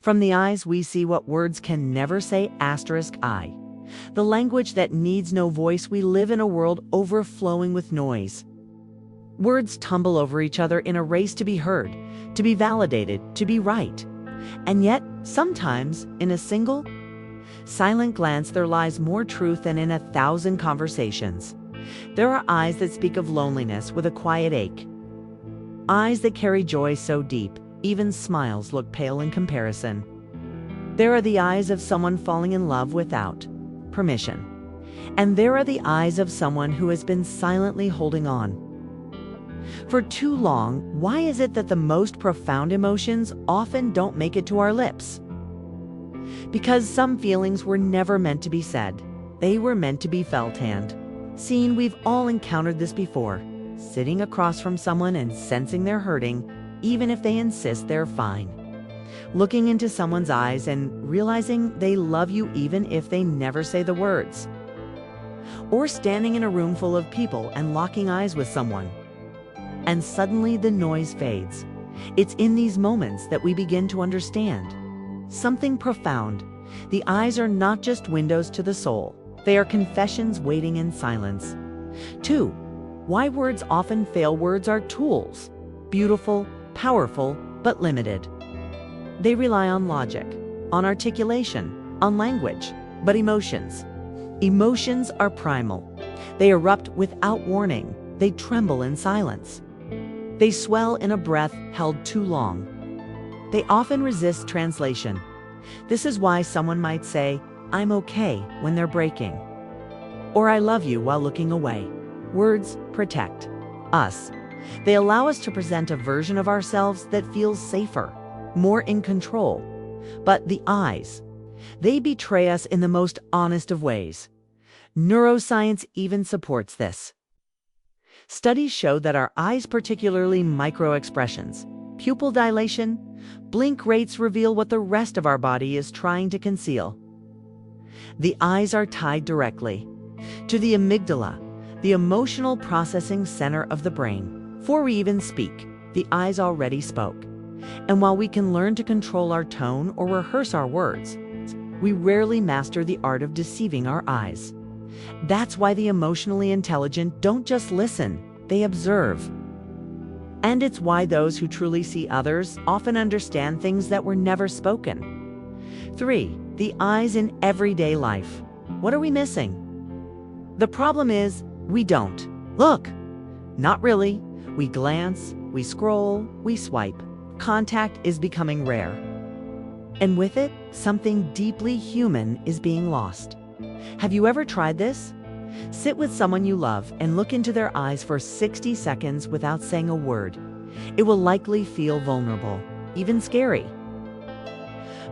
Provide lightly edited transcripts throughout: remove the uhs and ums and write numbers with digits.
From the eyes, we see what words can never say, *I. The language that needs no voice. We live in a world overflowing with noise. Words tumble over each other in a race to be heard, to be validated, to be right. And yet, sometimes, in a single, silent glance, there lies more truth than in 1,000 conversations. There are eyes that speak of loneliness with a quiet ache. Eyes that carry joy so deep, even smiles look pale in comparison. There are the eyes of someone falling in love without permission. And there are the eyes of someone who has been silently holding on. For too long, why is it that the most profound emotions often don't make it to our lips? Because some feelings were never meant to be said. They were meant to be felt and seen. We've all encountered this before. Sitting across from someone and sensing they're hurting, even if they insist they're fine. Looking into someone's eyes and realizing they love you even if they never say the words. Or standing in a room full of people and locking eyes with someone. And suddenly the noise fades. It's in these moments that we begin to understand something profound. The eyes are not just windows to the soul. They are confessions waiting in silence. 2. Why words often fail. Words are tools. Beautiful, powerful, but limited. They rely on logic, on articulation, on language, but emotions. Emotions are primal. They erupt without warning. They tremble in silence. They swell in a breath held too long. They often resist translation. This is why someone might say, "I'm okay," when they're breaking. Or "I love you," while looking away. Words protect us. They allow us to present a version of ourselves that feels safer, more in control. But the eyes, they betray us in the most honest of ways. Neuroscience even supports this. Studies show that our eyes, particularly micro-expressions, pupil dilation, blink rates, reveal what the rest of our body is trying to conceal. The eyes are tied directly to the amygdala, the emotional processing center of the brain. Before we even speak, the eyes already spoke. And while we can learn to control our tone or rehearse our words, we rarely master the art of deceiving our eyes. That's why the emotionally intelligent don't just listen, they observe. And it's why those who truly see others often understand things that were never spoken. 3. The eyes in everyday life. What are we missing? The problem is, we don't look. Not really. We glance, we scroll, we swipe. Contact is becoming rare. And with it, something deeply human is being lost. Have you ever tried this? Sit with someone you love and look into their eyes for 60 seconds without saying a word. It will likely feel vulnerable, even scary.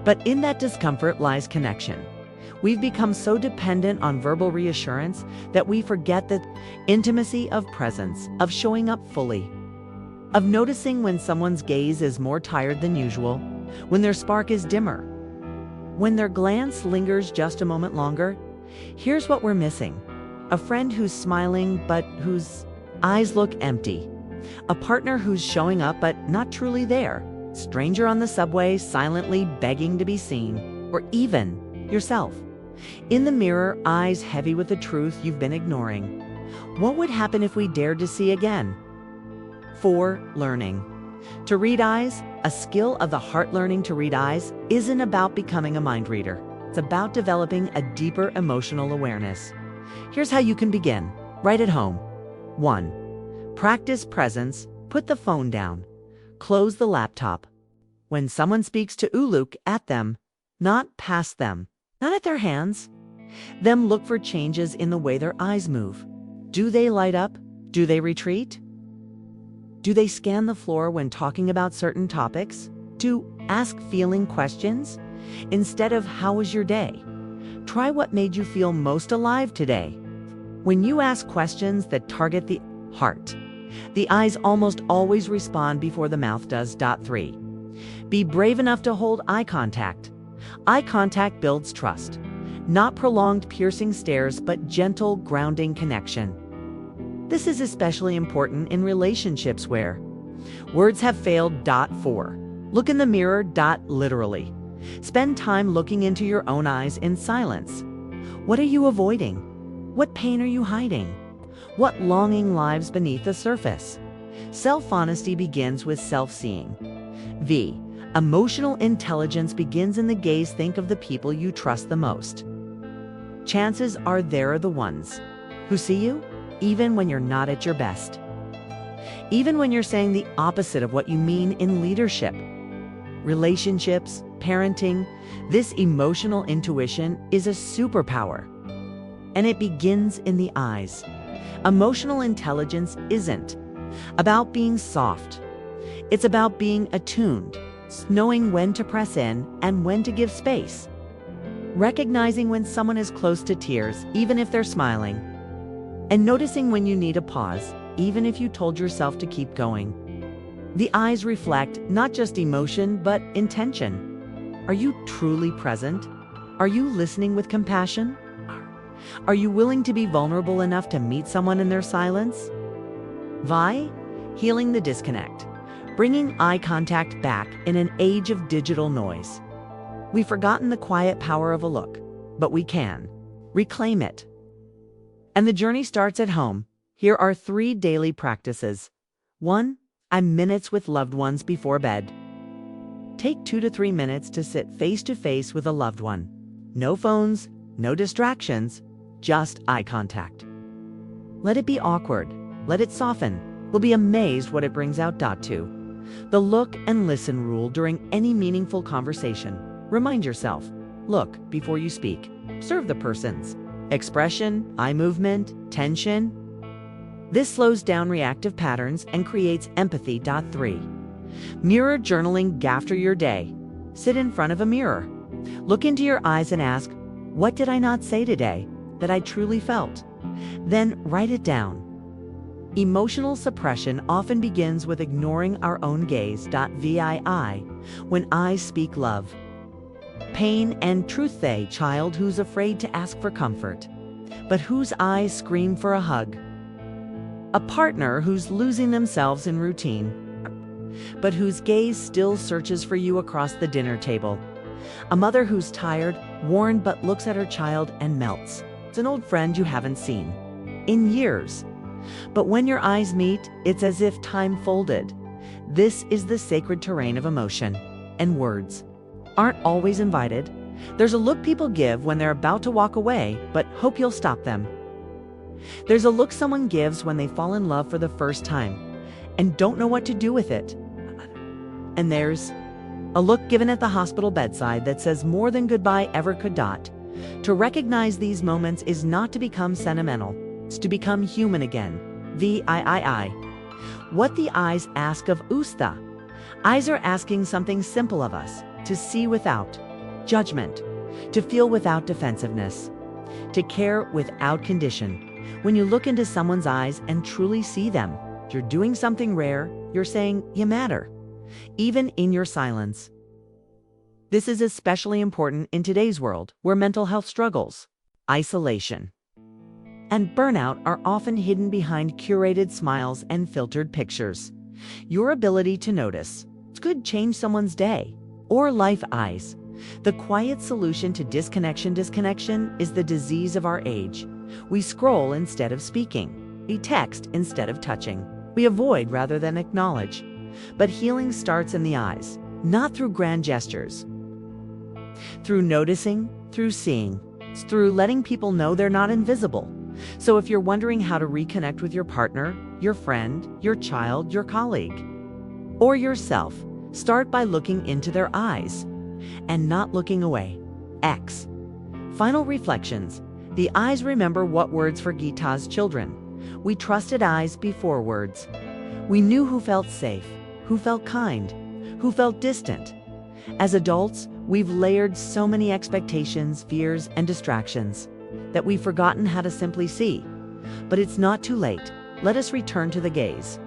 But in that discomfort lies connection. We've become so dependent on verbal reassurance that we forget the intimacy of presence, of showing up fully, of noticing when someone's gaze is more tired than usual, when their spark is dimmer, when their glance lingers just a moment longer. Here's what we're missing: a friend who's smiling but whose eyes look empty, a partner who's showing up but not truly there, stranger on the subway silently begging to be seen, or even yourself. In the mirror, eyes heavy with the truth you've been ignoring. What would happen if we dared to see again? 4. Learning to read eyes. A skill of the heart. Learning to read eyes isn't about becoming a mind reader. It's about developing a deeper emotional awareness. Here's how you can begin, right at home. 1. Practice presence. Put the phone down. Close the laptop. When someone speaks to you, look at them, not past them. Not at their hands. Then look for changes in the way their eyes move. Do they light up? Do they retreat? Do they scan the floor when talking about certain topics? Do ask feeling questions instead of "How was your day?" Try what made you feel most alive today. When you ask questions that target the heart, the eyes almost always respond before the mouth does. 3. Be brave enough to hold eye contact. Eye contact builds trust. Not prolonged, piercing stares, but gentle, grounding connection. This is especially important in relationships where words have failed. 4. Look in the mirror. Literally. Spend time looking into your own eyes in silence. What are you avoiding? What pain are you hiding? What longing lies beneath the surface? Self-honesty begins with self-seeing. V. Emotional intelligence begins in the gaze. Think of the people you trust the most. Chances are they're the ones who see you even when you're not at your best. Even when you're saying the opposite of what you mean in leadership, relationships, parenting, this emotional intuition is a superpower. And it begins in the eyes. Emotional intelligence isn't about being soft. It's about being attuned, knowing when to press in and when to give space. Recognizing when someone is close to tears, even if they're smiling. And noticing when you need a pause, even if you told yourself to keep going. The eyes reflect not just emotion, but intention. Are you truly present? Are you listening with compassion? Are you willing to be vulnerable enough to meet someone in their silence? Vi, healing the disconnect. Bringing eye contact back in an age of digital noise. We've forgotten the quiet power of a look, but we can reclaim it. And the journey starts at home. Here are 3 daily practices. 1. Minutes with loved ones before bed. Take 2 to 3 minutes to sit face to face with a loved one. No phones, no distractions, just eye contact. Let it be awkward. Let it soften. We'll be amazed what it brings out. 2. The look and listen rule during any meaningful conversation. Remind yourself, look before you speak. Observe the person's expression, eye movement, tension. This slows down reactive patterns and creates empathy. 3. Mirror journaling after your day. Sit in front of a mirror. Look into your eyes and ask, what did I not say today that I truly felt? Then write it down. Emotional suppression often begins with ignoring our own gaze. VII. When eyes speak love. Pain and truth. A child who's afraid to ask for comfort, but whose eyes scream for a hug. A partner who's losing themselves in routine, but whose gaze still searches for you across the dinner table. A mother who's tired, worn, but looks at her child and melts. It's an old friend you haven't seen in years. But when your eyes meet, it's as if time folded. This is the sacred terrain of emotion, and words aren't always invited. There's a look people give when they're about to walk away, but hope you'll stop them. There's a look someone gives when they fall in love for the first time and don't know what to do with it. And there's a look given at the hospital bedside that says more than goodbye ever could. To recognize these moments is not to become sentimental, it's to become human again. VIII. What the eyes ask of Usta. Eyes are asking something simple of us: to see without judgment, to feel without defensiveness, to care without condition. When you look into someone's eyes and truly see them, you're doing something rare. You're saying you matter, even in your silence. This is especially important in today's world where mental health struggles, isolation, and burnout are often hidden behind curated smiles and filtered pictures. Your ability to notice could change someone's day or life. Eyes. The quiet solution to disconnection. Disconnection is the disease of our age. We scroll instead of speaking. We text instead of touching. We avoid rather than acknowledge. But healing starts in the eyes, not through grand gestures. Through noticing, through seeing, through letting people know they're not invisible. So if you're wondering how to reconnect with your partner, your friend, your child, your colleague, or yourself, start by looking into their eyes and not looking away. X. Final reflections. The eyes remember what words for Gita's children. We trusted eyes before words. We knew who felt safe, who felt kind, who felt distant. As adults, we've layered so many expectations, fears, and distractions that we've forgotten how to simply see. But it's not too late. Let us return to the gaze.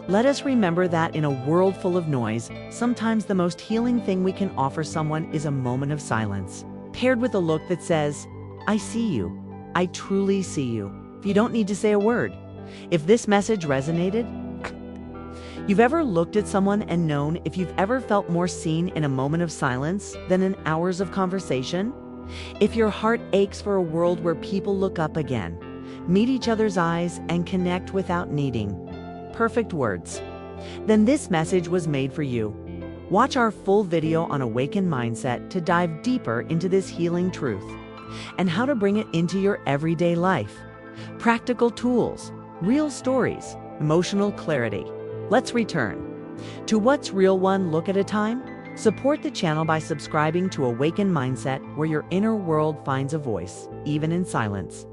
Let us remember that in a world full of noise, sometimes the most healing thing we can offer someone is a moment of silence, paired with a look that says, I see you. I truly see you. You don't need to say a word. If this message resonated, You've ever looked at someone and known if you've ever felt more seen in a moment of silence than in hours of conversation? If your heart aches for a world where people look up again, meet each other's eyes, and connect without needing perfect words, then this message was made for you. Watch our full video on Awaken Mindset to dive deeper into this healing truth and how to bring it into your everyday life. Practical tools, real stories, emotional clarity. Let's return to what's real one look at a time. Support the channel by subscribing to Awaken Mindset, where your inner world finds a voice, even in silence.